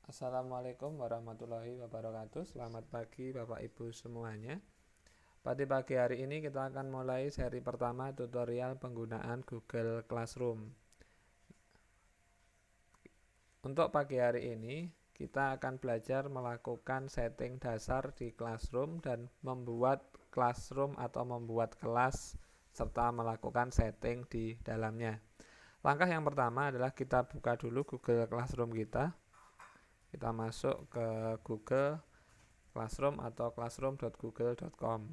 Assalamualaikum warahmatullahi wabarakatuh. Selamat pagi Bapak Ibu semuanya. Pada pagi hari ini kita akan mulai seri pertama tutorial penggunaan Google Classroom. Untuk pagi hari ini kita akan belajar melakukan setting dasar di Classroom dan membuat Classroom atau membuat kelas serta melakukan setting di dalamnya. Langkah yang pertama adalah kita buka dulu Google Classroom kita. Kita masuk ke Google Classroom atau classroom.google.com.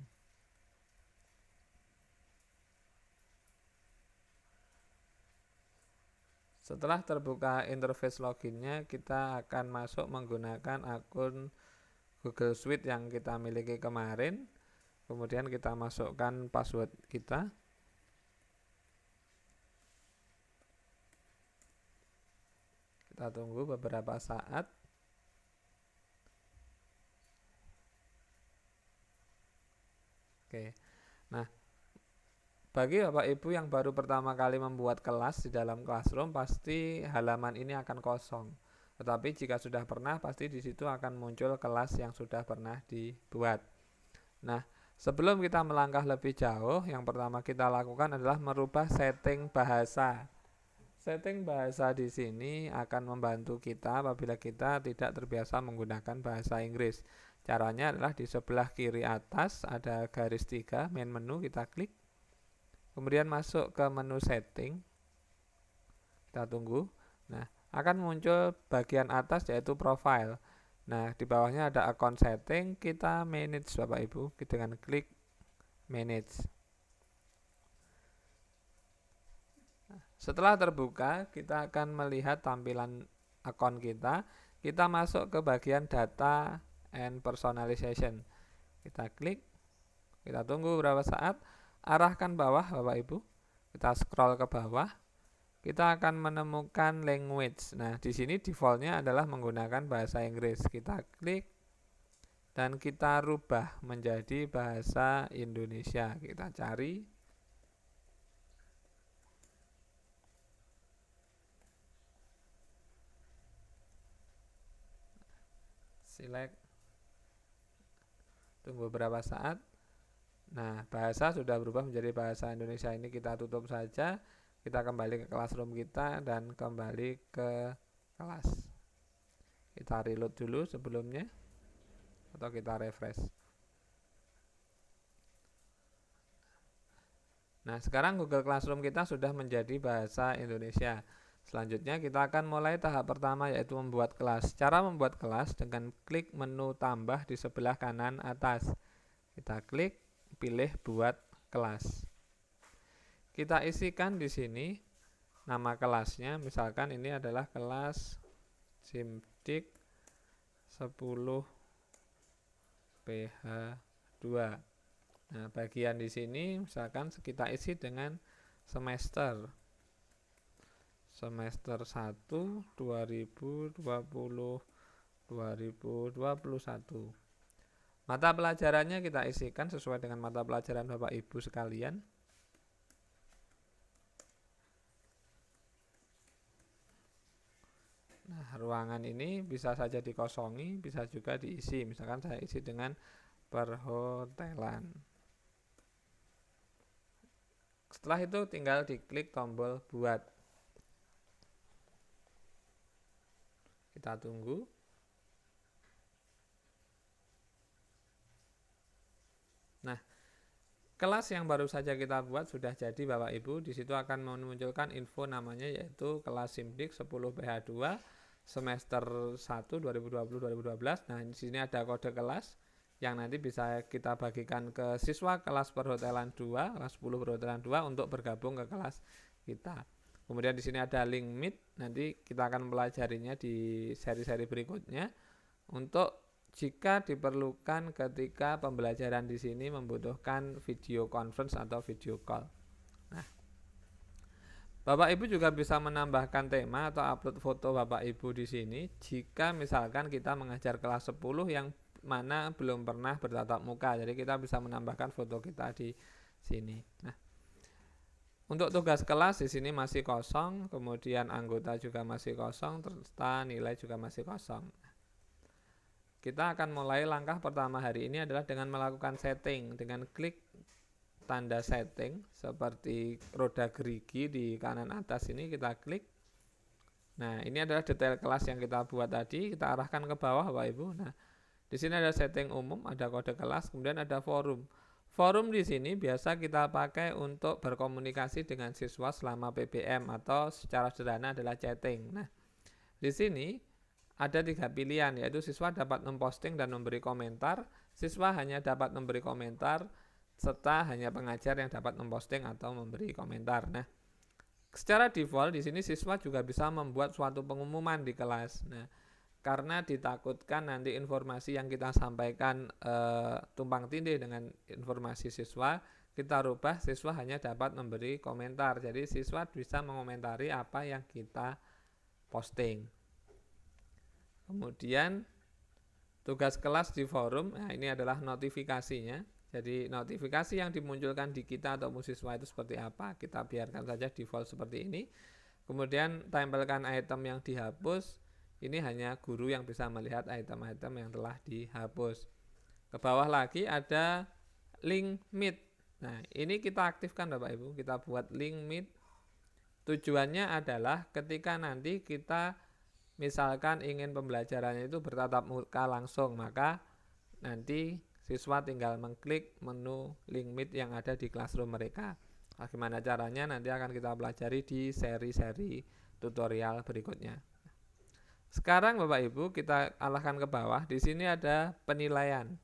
Setelah terbuka interface loginnya, kita akan masuk menggunakan akun Google Suite yang kita miliki kemarin. Kemudian kita masukkan password kita. Kita tunggu beberapa saat. Oke. Nah, bagi Bapak Ibu yang baru pertama kali membuat kelas di dalam Classroom, pasti halaman ini akan kosong. Tetapi jika sudah pernah, pasti di situ akan muncul kelas yang sudah pernah dibuat. Nah, sebelum kita melangkah lebih jauh, yang pertama kita lakukan adalah merubah setting bahasa. Setting bahasa di sini akan membantu kita apabila kita tidak terbiasa menggunakan bahasa Inggris. Caranya adalah di sebelah kiri atas ada garis 3 main menu, kita klik. Kemudian masuk ke menu setting. Kita tunggu. Nah, akan muncul bagian atas yaitu profile. Nah, di bawahnya ada account setting, kita manage Bapak Ibu dengan klik manage. Setelah terbuka, kita akan melihat tampilan akun kita. Kita masuk ke bagian data and personalization. Kita klik, kita tunggu beberapa saat, arahkan bawah Bapak Ibu. Kita scroll ke bawah. Kita akan menemukan language. Nah, di sini defaultnya adalah menggunakan bahasa Inggris. Kita klik dan kita rubah menjadi bahasa Indonesia. Kita cari. Select. Tunggu beberapa saat. Nah, bahasa sudah berubah menjadi bahasa Indonesia. Ini kita tutup saja. Kita kembali ke Classroom kita dan kembali ke kelas. Kita reload dulu sebelumnya atau kita refresh. Nah, sekarang Google Classroom kita sudah menjadi bahasa Indonesia. Selanjutnya kita akan mulai tahap pertama yaitu membuat kelas. Cara membuat kelas dengan klik menu tambah di sebelah kanan atas. Kita klik, pilih buat kelas. Kita isikan di sini nama kelasnya, misalkan ini adalah kelas Simdik 10 PH2. Nah, bagian di sini misalkan kita isi dengan semester 1 2020 2021. Mata pelajarannya kita isikan sesuai dengan mata pelajaran Bapak Ibu sekalian. Nah, ruangan ini bisa saja dikosongi, bisa juga diisi. Misalkan saya isi dengan perhotelan. Setelah itu tinggal diklik tombol buat. Kita tunggu. Nah, kelas yang baru saja kita buat sudah jadi Bapak Ibu. Di situ akan memunculkan info namanya yaitu kelas Simdik 10 PH2 semester 1 2020-2012. Nah, di sini ada kode kelas yang nanti bisa kita bagikan ke siswa kelas perhotelan 2, kelas 10 perhotelan 2 untuk bergabung ke kelas kita. Kemudian di sini ada link Meet, nanti kita akan mempelajarinya di seri-seri berikutnya untuk jika diperlukan ketika pembelajaran di sini membutuhkan video conference atau video call. Nah, Bapak Ibu juga bisa menambahkan tema atau upload foto Bapak Ibu di sini jika misalkan kita mengajar kelas 10 yang mana belum pernah bertatap muka. Jadi kita bisa menambahkan foto kita di sini. Nah, Untuk tugas kelas di sini masih kosong, kemudian anggota juga masih kosong, serta nilai juga masih kosong. Kita akan mulai langkah pertama hari ini adalah dengan melakukan setting. Dengan klik tanda setting seperti roda gerigi di kanan atas ini kita klik. Nah, ini adalah detail kelas yang kita buat tadi, kita arahkan ke bawah Bapak Ibu. Nah, di sini ada setting umum, ada kode kelas, kemudian ada forum. Forum di sini biasa kita pakai untuk berkomunikasi dengan siswa selama PBM atau secara sederhana adalah chatting. Nah, di sini ada 3 pilihan, yaitu siswa dapat memposting dan memberi komentar, siswa hanya dapat memberi komentar, serta hanya pengajar yang dapat memposting atau memberi komentar. Nah, secara default di sini siswa juga bisa membuat suatu pengumuman di kelas. Nah, karena ditakutkan nanti informasi yang kita sampaikan tumpang tindih dengan informasi siswa, kita rubah siswa hanya dapat memberi komentar. Jadi siswa bisa mengomentari apa yang kita posting. Kemudian tugas kelas di forum, nah ini adalah notifikasinya. Jadi notifikasi yang dimunculkan di kita atau siswa itu seperti apa, kita biarkan saja default seperti ini. Kemudian tempelkan item yang dihapus. Ini hanya guru yang bisa melihat item-item yang telah dihapus. Ke bawah lagi ada link meet. Nah, ini kita aktifkan Bapak Ibu. Kita buat link meet. Tujuannya adalah ketika nanti kita misalkan ingin pembelajarannya itu bertatap muka langsung, maka nanti siswa tinggal mengklik menu link meet yang ada di classroom mereka. Bagaimana caranya nanti akan kita pelajari di seri-seri tutorial berikutnya. Sekarang Bapak Ibu kita arahkan ke bawah. Di sini ada penilaian.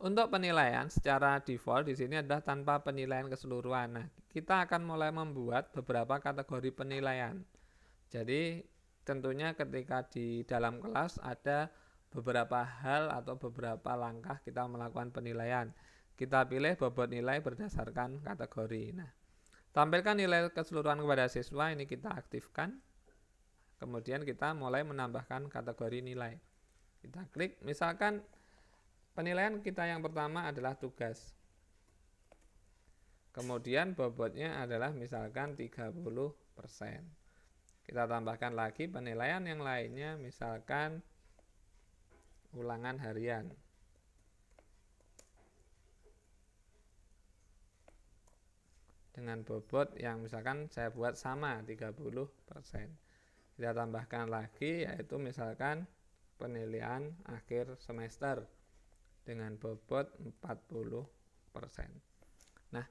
Untuk penilaian secara default di sini adalah tanpa penilaian keseluruhan. Nah, kita akan mulai membuat beberapa kategori penilaian. Jadi tentunya ketika di dalam kelas ada beberapa hal atau beberapa langkah kita melakukan penilaian. Kita pilih bobot nilai berdasarkan kategori. Nah, tampilkan nilai keseluruhan kepada siswa, ini kita aktifkan. Kemudian kita mulai menambahkan kategori nilai. Kita klik, misalkan penilaian kita yang pertama adalah tugas. Kemudian bobotnya adalah misalkan 30%. Kita tambahkan lagi penilaian yang lainnya, misalkan ulangan harian. Dengan bobot yang misalkan saya buat sama 30%. Kita tambahkan lagi yaitu misalkan penilaian akhir semester dengan bobot 40%. Nah,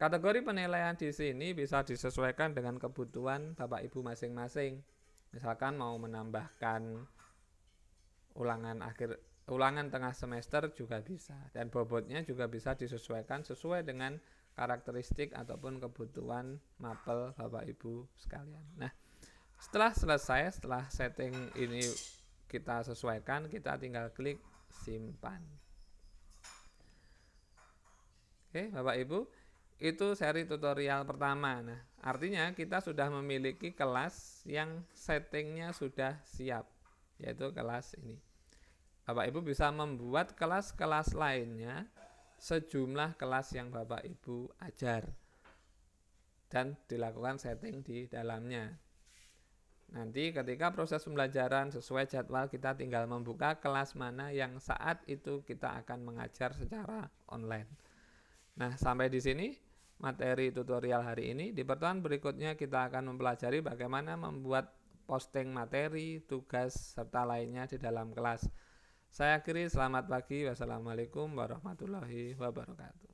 kategori penilaian di sini bisa disesuaikan dengan kebutuhan Bapak Ibu masing-masing. Misalkan mau menambahkan ulangan tengah semester juga bisa, dan bobotnya juga bisa disesuaikan sesuai dengan karakteristik ataupun kebutuhan mapel Bapak Ibu sekalian. Nah, setelah selesai, setelah setting ini kita sesuaikan, kita tinggal klik simpan. Oke, Bapak Ibu, itu seri tutorial pertama. Nah, artinya kita sudah memiliki kelas yang settingnya sudah siap, yaitu kelas ini. Bapak Ibu bisa membuat kelas-kelas lainnya sejumlah kelas yang Bapak Ibu ajar dan dilakukan setting di dalamnya. Nanti ketika proses pembelajaran sesuai jadwal, kita tinggal membuka kelas mana yang saat itu kita akan mengajar secara online. Nah, sampai di sini materi tutorial hari ini. Di pertemuan berikutnya kita akan mempelajari bagaimana membuat posting materi, tugas, serta lainnya di dalam kelas. Saya akhiri, selamat pagi. Wassalamualaikum warahmatullahi wabarakatuh.